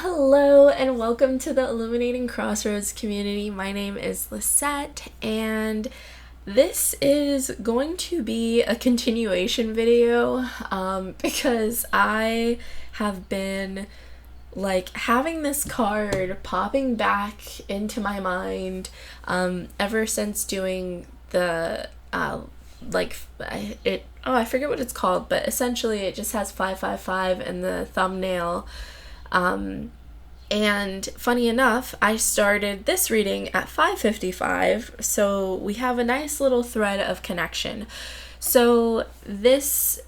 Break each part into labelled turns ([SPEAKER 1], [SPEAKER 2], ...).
[SPEAKER 1] Hello and welcome to the Illuminating Crossroads community. My name is Lisette and this is going to be a continuation video because I have been having this card popping back into my mind ever since doing the I forget what it's called, but essentially it just has 555 in the thumbnail. And funny enough, I started this reading at 5:55, so we have a nice little thread of connection. So this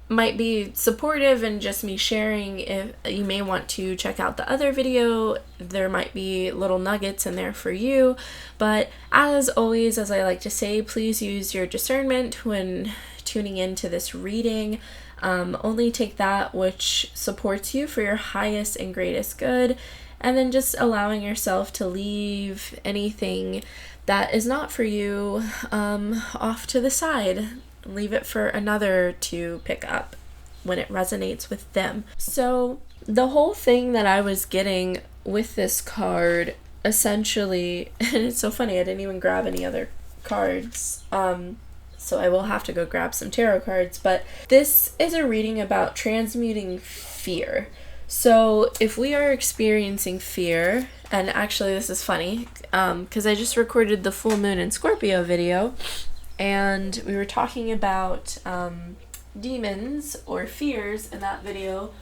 [SPEAKER 1] might be supportive and just me sharing. If you may want to check out the other video, there might be little nuggets in there for you. But as always, as I like to say, please use your discernment when tuning into this reading. Only take that which supports you for your highest and greatest good, and then just allowing yourself to leave anything that is not for you off to the side. Leave it for another to pick up when it resonates with them. So the whole thing that I was getting with this card, essentially, and it's so funny, I didn't even grab any other cards. So I will have to go grab some tarot cards, but this is a reading about transmuting fear. So if we are experiencing fear, and actually this is funny, because I just recorded the full moon in Scorpio video, and we were talking about demons or fears in that video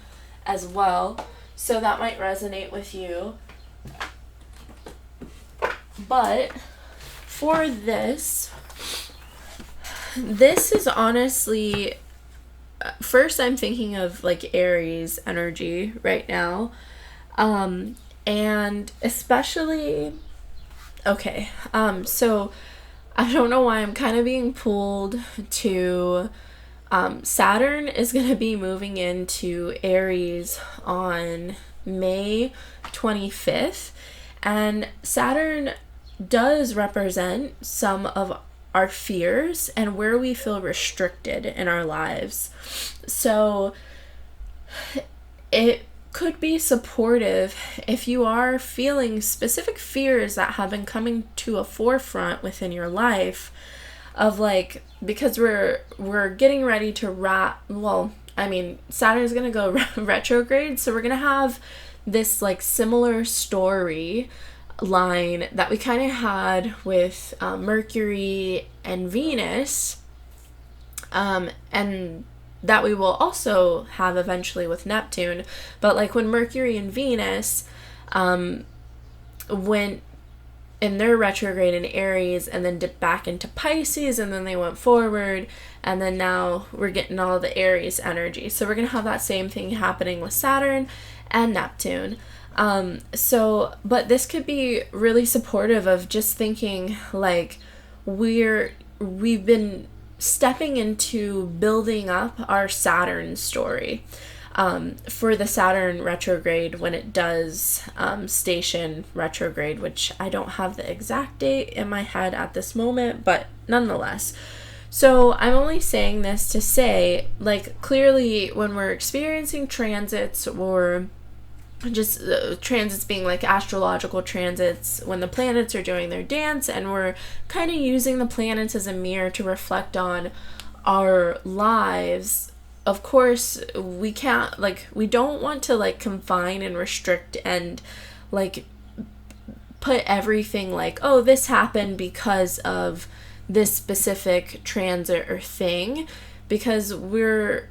[SPEAKER 1] as well, so that might resonate with you. But for this is honestly, first I'm thinking of Aries energy right now, and especially, okay, so I don't know why I'm kind of being pulled to, Saturn is going to be moving into Aries on May 25th, and Saturn does represent some of our fears and where we feel restricted in our lives. So it could be supportive if you are feeling specific fears that have been coming to a forefront within your life of because we're getting ready to Saturn's going to go retrograde, so we're going to have this similar story line that we kind of had with Mercury and Venus, and that we will also have eventually with Neptune. But when Mercury and Venus went in their retrograde in Aries and then dipped back into Pisces, and then they went forward, and then now we're getting all the Aries energy. So we're gonna have that same thing happening with Saturn and Neptune. But this could be really supportive of just thinking we've been stepping into building up our Saturn story, for the Saturn retrograde when it does, station retrograde, which I don't have the exact date in my head at this moment, but nonetheless. So I'm only saying this to say, clearly when we're experiencing transits, or just transits being astrological transits, when the planets are doing their dance and we're kind of using the planets as a mirror to reflect on our lives, of course we can't, we don't want to confine and restrict and put everything oh, this happened because of this specific transit or thing, because we're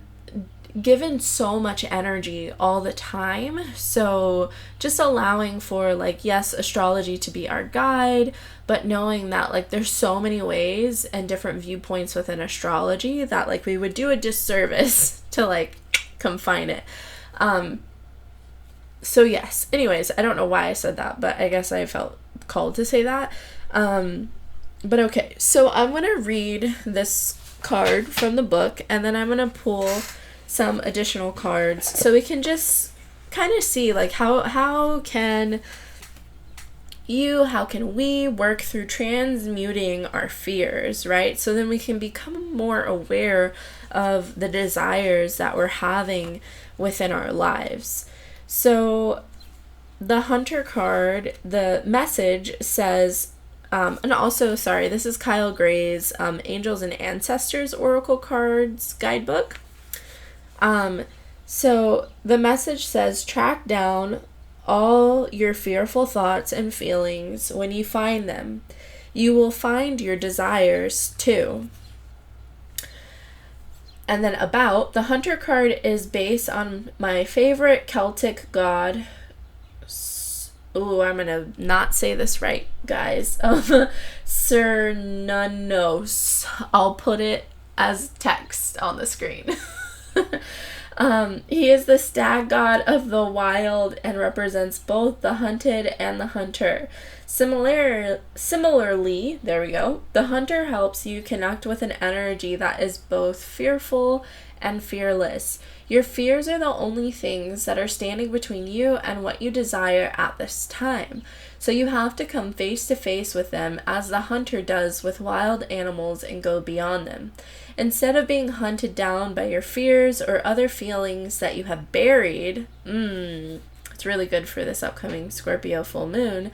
[SPEAKER 1] given so much energy all the time. So just allowing for yes, astrology to be our guide, but knowing that there's so many ways and different viewpoints within astrology that we would do a disservice to confine it. So yes, anyways, I don't know why I said that, but I guess I felt called to say that. But okay, so I'm gonna read this card from the book, and then I'm gonna pull some additional cards so we can just kind of see how can we work through transmuting our fears, right? So then we can become more aware of the desires that we're having within our lives. So the Hunter card, the message says, and also, sorry, this is Kyle Gray's Angels and Ancestors Oracle Cards Guidebook. So the message says, track down all your fearful thoughts and feelings when you find them. You will find your desires too. And then about, the Hunter card is based on my favorite Celtic god. Ooh, I'm gonna not say this right, guys. Cernunnos. I'll put it as text on the screen. He is the stag god of the wild and represents both the hunted and the hunter. Similarly, there we go, the hunter helps you connect with an energy that is both fearful and fearless. Your fears are the only things that are standing between you and what you desire at this time. So you have to come face to face with them as the hunter does with wild animals and go beyond them. Instead of being hunted down by your fears or other feelings that you have buried, it's really good for this upcoming Scorpio full moon,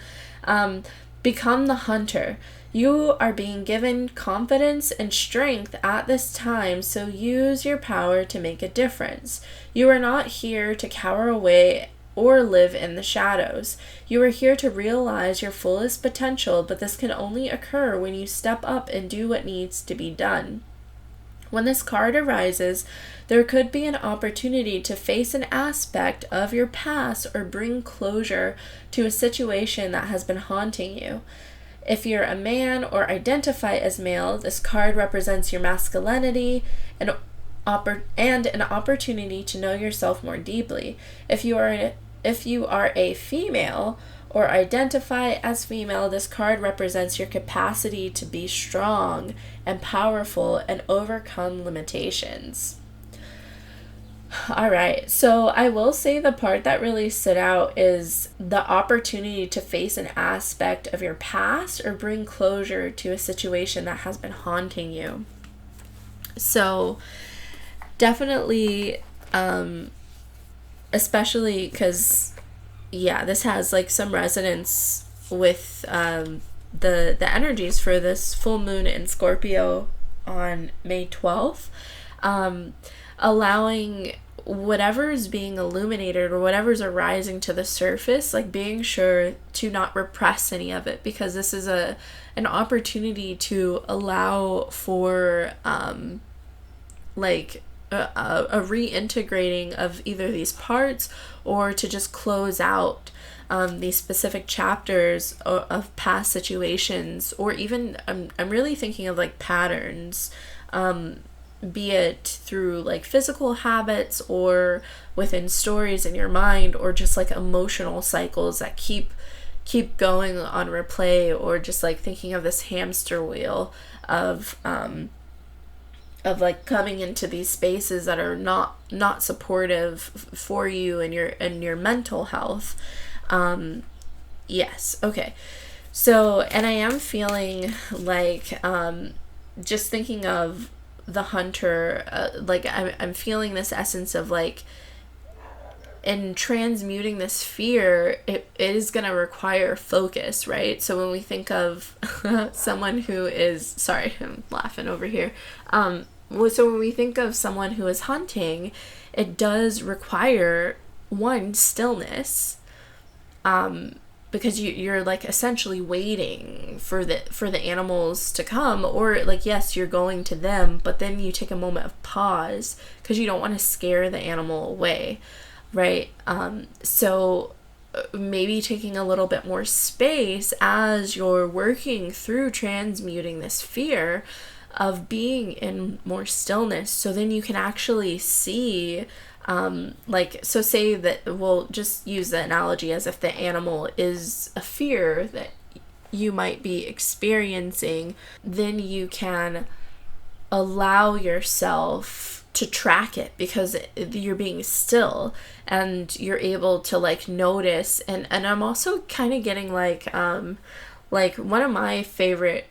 [SPEAKER 1] become the hunter. You are being given confidence and strength at this time, so use your power to make a difference. You are not here to cower away or live in the shadows. You are here to realize your fullest potential, but this can only occur when you step up and do what needs to be done. When this card arises, there could be an opportunity to face an aspect of your past or bring closure to a situation that has been haunting you. If you're a man or identify as male, this card represents your masculinity and an opportunity to know yourself more deeply. If you are a female or identify as female, this card represents your capacity to be strong and powerful and overcome limitations. All right, so I will say the part that really stood out is the opportunity to face an aspect of your past or bring closure to a situation that has been haunting you. So definitely, especially because, yeah, this has like some resonance with the energies for this full moon in Scorpio on May 12th. Allowing whatever's being illuminated or whatever's arising to the surface, like being sure to not repress any of it, because this is an opportunity to allow for a reintegrating of either these parts, or to just close out these specific chapters of past situations, or even I'm really thinking of like patterns, be it through like physical habits or within stories in your mind, or just like emotional cycles that keep going on replay, or just like thinking of this hamster wheel of like coming into these spaces that are not supportive for you and your mental health. Yes, okay. So, and I am feeling like just thinking of the hunter, like I'm feeling this essence of like, in transmuting this fear, it is going to require focus, right? So when we think of someone who is, sorry, I'm laughing over here. So when we think of someone who is hunting, it does require one, stillness, because you're like essentially waiting for the animals to come, or like, yes, you're going to them, but then you take a moment of pause because you don't want to scare the animal away, right? So maybe taking a little bit more space as you're working through transmuting this fear of being in more stillness, so then you can actually see, so say that, we'll just use the analogy as if the animal is a fear that you might be experiencing, then you can allow yourself to track it because you're being still and you're able to like notice. And I'm also kind of getting like one of my favorite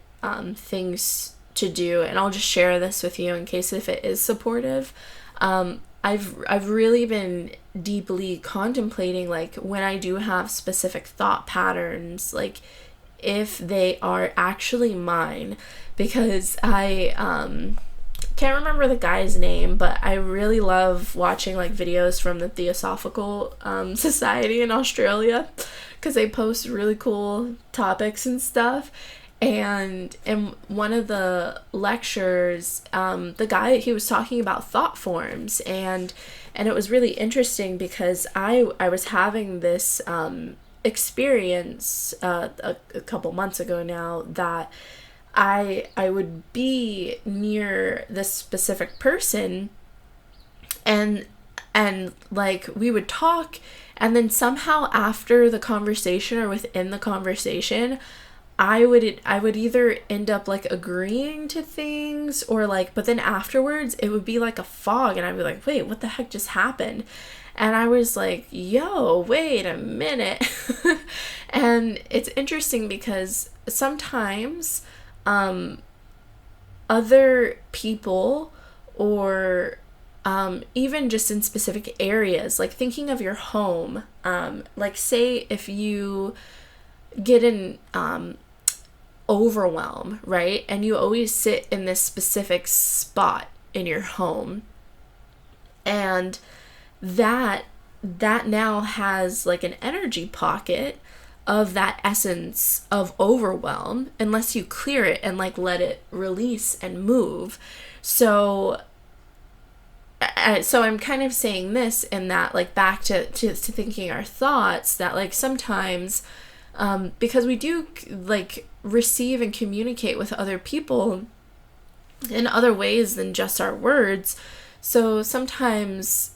[SPEAKER 1] things to do, and I'll just share this with you in case if it is supportive, I've really been deeply contemplating, like, when I do have specific thought patterns, like, if they are actually mine, because I can't remember the guy's name, but I really love watching like videos from the Theosophical Society in Australia, because they post really cool topics and stuff. And in one of the lectures, the guy, he was talking about thought forms, and it was really interesting because I was having this experience a couple months ago now, that I would be near this specific person, and like we would talk, and then somehow after the conversation or within the conversation, I would either end up like agreeing to things, or like, but then afterwards it would be like a fog, and I'd be like, wait, what the heck just happened? And I was like, yo, wait a minute. And it's interesting because sometimes other people, or even just in specific areas, like thinking of your home, like say if you get an overwhelm, right? And you always sit in this specific spot in your home, and that now has like an energy pocket of that essence of overwhelm, unless you clear it and like let it release and move. So I'm kind of saying this in that, like, back to thinking our thoughts, that like sometimes because we do like receive and communicate with other people in other ways than just our words. So sometimes,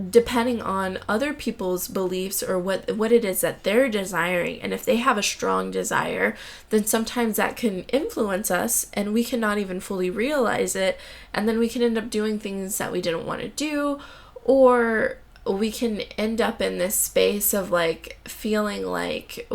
[SPEAKER 1] depending on other people's beliefs or what it is that they're desiring, and if they have a strong desire, then sometimes that can influence us and we cannot even fully realize it, and then we can end up doing things that we didn't want to do, or we can end up in this space of like feeling like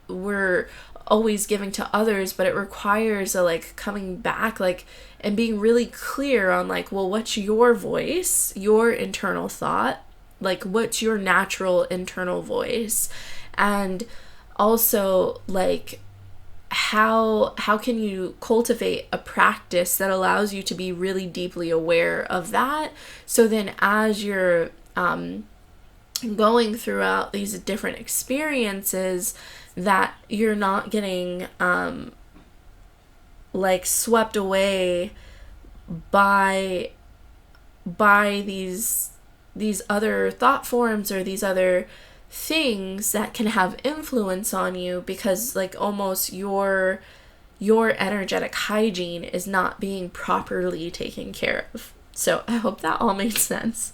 [SPEAKER 1] we're always giving to others, but it requires a like coming back, like, and being really clear on like, well, what's your voice, your internal thought, like what's your natural internal voice, and also like how can you cultivate a practice that allows you to be really deeply aware of that, so then as you're going throughout these different experiences, that you're not getting like swept away by these other thought forms or these other things that can have influence on you, because like almost your energetic hygiene is not being properly taken care of. So I hope that all made sense.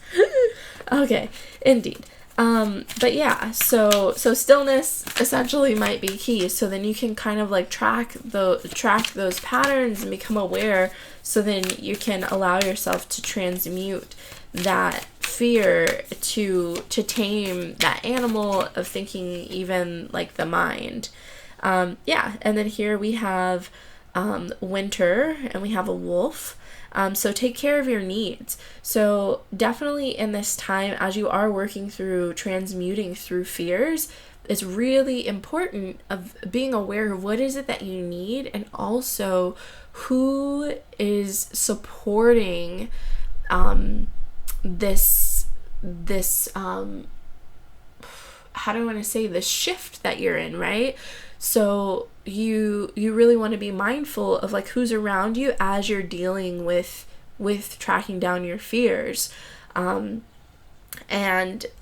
[SPEAKER 1] Okay, indeed. But yeah, so stillness essentially might be key. So then you can kind of like track those patterns and become aware. So then you can allow yourself to transmute that fear to tame that animal of thinking, even like the mind. Yeah, and then here we have winter, and we have a wolf. So take care of your needs. So definitely in this time, as you are working through transmuting through fears, it's really important of being aware of what is it that you need, and also who is supporting this how do I want to say, the shift that you're in, right? So you really want to be mindful of like who's around you as you're dealing with tracking down your fears. And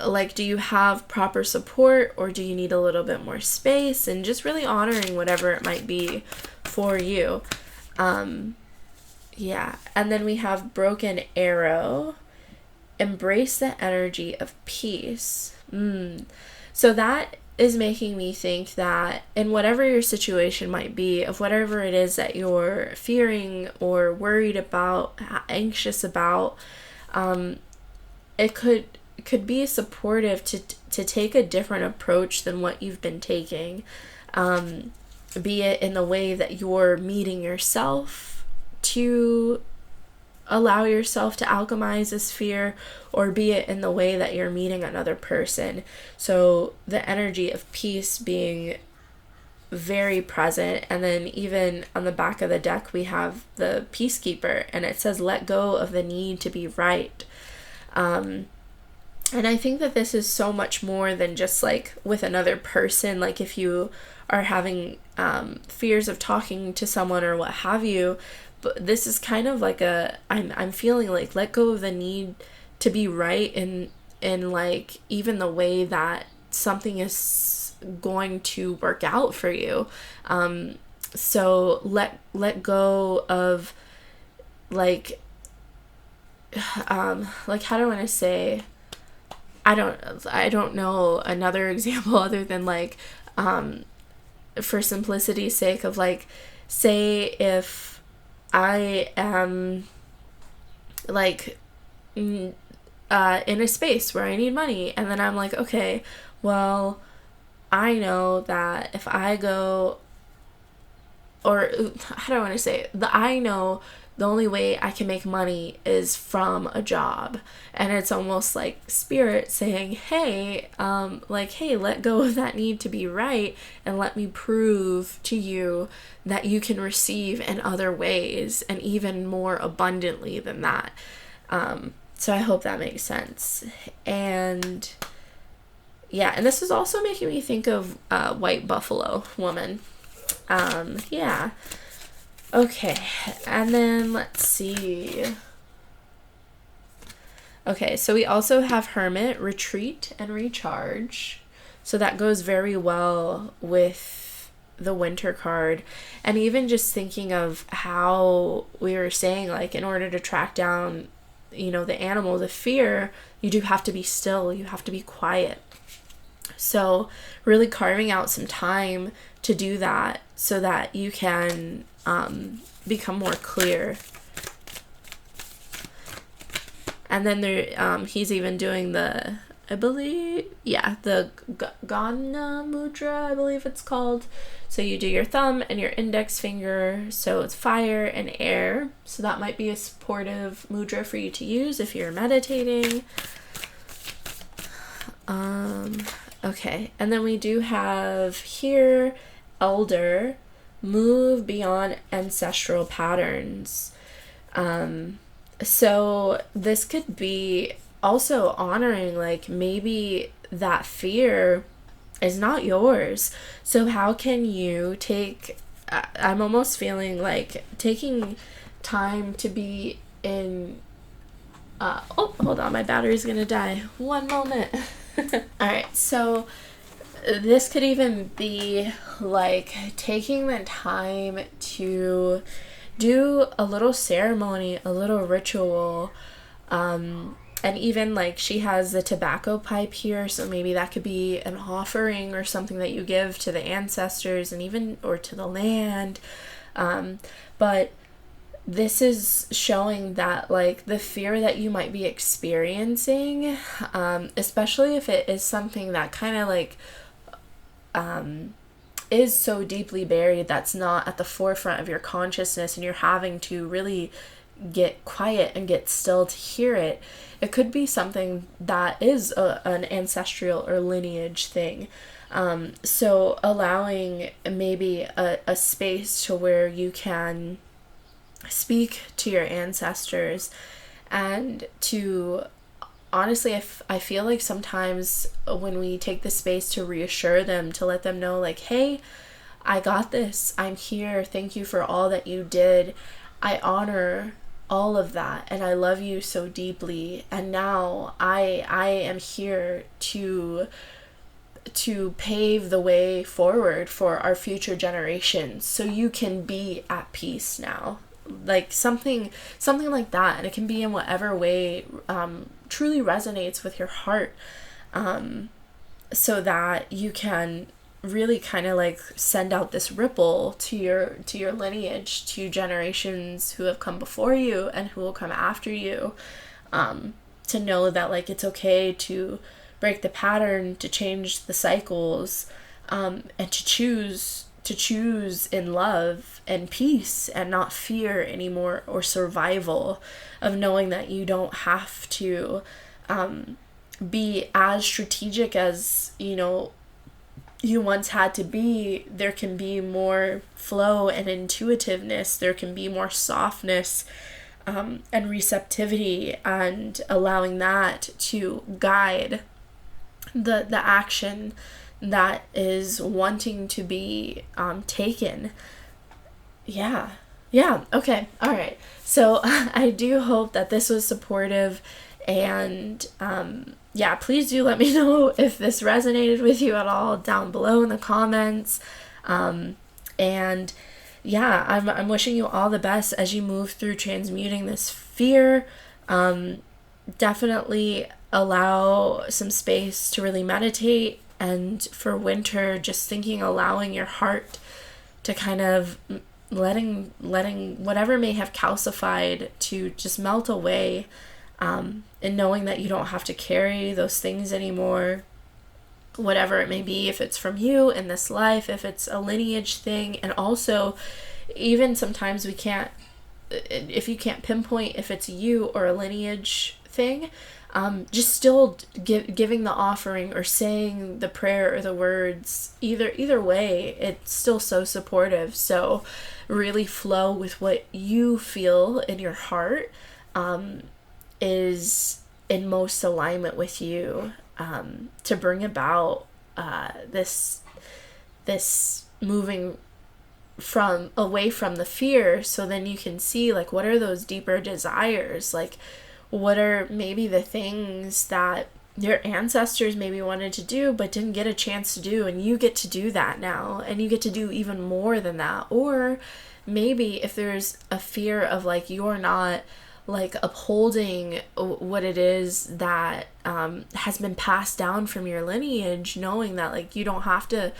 [SPEAKER 1] like, do you have proper support, or do you need a little bit more space? And just really honoring whatever it might be for you. Yeah. And then we have broken arrow. Embrace the energy of peace. So that is making me think that in whatever your situation might be, of whatever it is that you're fearing or worried about, anxious about, it could be supportive to take a different approach than what you've been taking, be it in the way that you're meeting yourself to allow yourself to alchemize this fear, or be it in the way that you're meeting another person. So the energy of peace being very present. And then even on the back of the deck, we have the Peacekeeper, and it says, let go of the need to be right. And I think that this is so much more than just like with another person. Like if you are having fears of talking to someone or what have you, but this is kind of like I'm feeling like let go of the need to be right in like even the way that something is going to work out for you. So let go of like how do I want to say, I don't know another example other than like for simplicity's sake of like, say if I am like in a space where I need money, and then I'm like, okay, well, I know that if I go, or how do I want to say it? I know the only way I can make money is from a job. And it's almost like spirit saying, hey, hey, let go of that need to be right, and let me prove to you that you can receive in other ways, and even more abundantly than that. So I hope that makes sense. And yeah, and this is also making me think of White Buffalo Woman. Yeah. Okay, and then let's see. Okay, so we also have Hermit, Retreat, and Recharge. So that goes very well with the Winter card. And even just thinking of how we were saying, like, in order to track down, the animal, the fear, you do have to be still, you have to be quiet. So really carving out some time to do that so that you can become more clear. And then there, he's even doing the, I believe, the Gana Mudra, I believe it's called. So you do your thumb and your index finger, so it's fire and air. So that might be a supportive mudra for you to use if you're meditating. Okay, and then we do have here, Elder, move beyond ancestral patterns. So this could be also honoring, like, maybe that fear is not yours. So how can you take, I'm almost feeling like taking time to be in, oh, hold on, my battery's gonna die. One moment. Alright, so this could even be like taking the time to do a little ceremony, a little ritual, and even like she has the tobacco pipe here, so maybe that could be an offering or something that you give to the ancestors, and even or to the land. But this is showing that like the fear that you might be experiencing, especially if it is something that kind of like is so deeply buried, that's not at the forefront of your consciousness, and you're having to really get quiet and get still to hear it. It could be something that is an ancestral or lineage thing. So allowing maybe a space to where you can speak to your ancestors, and to honestly, I feel like sometimes when we take the space to reassure them, to let them know like, hey, I got this, I'm here, thank you for all that you did, I honor all of that, and I love you so deeply, and now I am here to pave the way forward for our future generations, so you can be at peace now. Like something like that, and it can be in whatever way truly resonates with your heart, so that you can really kind of like send out this ripple to your lineage, to generations who have come before you and who will come after you, to know that like it's okay to break the pattern, to change the cycles, and to choose to choose in love and peace and not fear anymore, or survival, of knowing that you don't have to be as strategic as, you know, you once had to be. There can be more flow and intuitiveness. There can be more softness and receptivity, and allowing that to guide the action that is wanting to be taken. Yeah. Okay. All right. So I do hope that this was supportive, and yeah, please do let me know if this resonated with you at all down below in the comments. And yeah, I'm wishing you all the best as you move through transmuting this fear. Definitely allow some space to really meditate, and for winter, just allowing your heart to kind of letting whatever may have calcified to just melt away, and knowing that you don't have to carry those things anymore, whatever it may be, if it's from you in this life, if it's a lineage thing. And also, even sometimes if you can't pinpoint if it's you or a lineage thing, just still giving the offering or saying the prayer or the words, either way, it's still so supportive. So really flow with what you feel in your heart is in most alignment with you, to bring about this moving away from the fear. So then you can see, like, what are those deeper desires, like what are maybe the things that your ancestors maybe wanted to do but didn't get a chance to do, and you get to do that now, and you get to do even more than that. Or maybe if there's a fear of, like, you're not like upholding what it is that has been passed down from your lineage, knowing that, like, you don't have to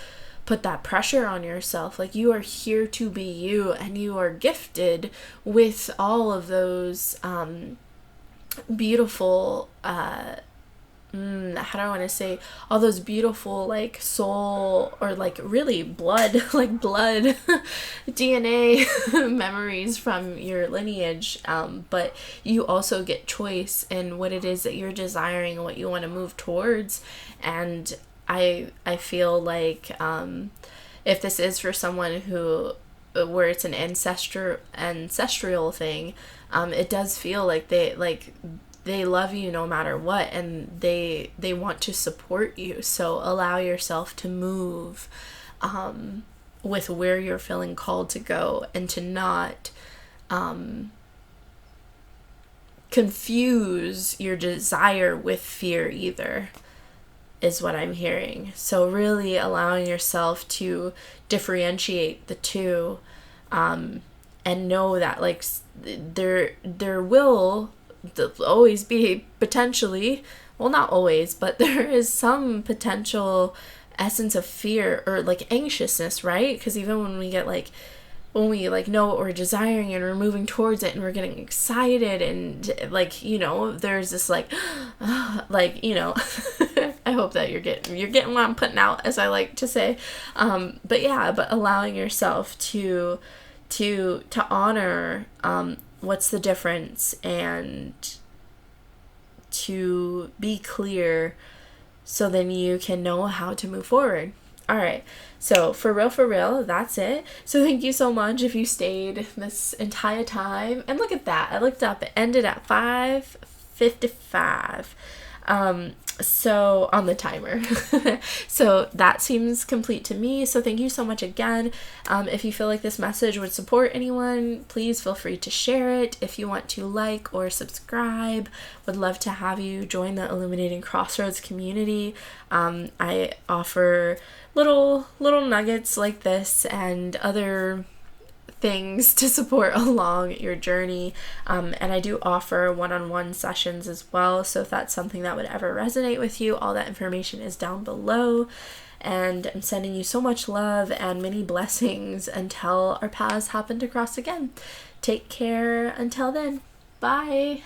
[SPEAKER 1] put that pressure on yourself. Like, you are here to be you, and you are gifted with all of those beautiful how do I want to say, all those beautiful, like, soul, or like really blood like blood DNA memories from your lineage, but you also get choice in what it is that you're desiring and what you want to move towards. And I feel like if this is for someone where it's an ancestral thing, it does feel like they love you no matter what, and they want to support you. So allow yourself to move with where you're feeling called to go, and to not confuse your desire with fear either, is what I'm hearing. So really allowing yourself to differentiate the two, and know that, like, there will always be potentially, well, not always, but there is some potential essence of fear or like anxiousness, right? Because even when we know what we're desiring and we're moving towards it and we're getting excited, and, like, you know, there's this like like, you know, I hope that you're getting what I'm putting out, as I like to say. But yeah, but allowing yourself to honor what's the difference, and to be clear, so then you can know how to move forward. All right, so for real, that's it. So thank you so much if you stayed this entire time. And look at that, I looked up, it ended at 5:55. So on the timer. So that seems complete to me. So thank you so much again. If you feel like this message would support anyone, please feel free to share it. If you want to like or subscribe, would love to have you join the Illuminating Crossroads community. I offer little nuggets like this and other things to support along your journey, and I do offer one-on-one sessions as well. So if that's something that would ever resonate with you, all that information is down below. And I'm sending you so much love and many blessings until our paths happen to cross again. Take care until then. Bye.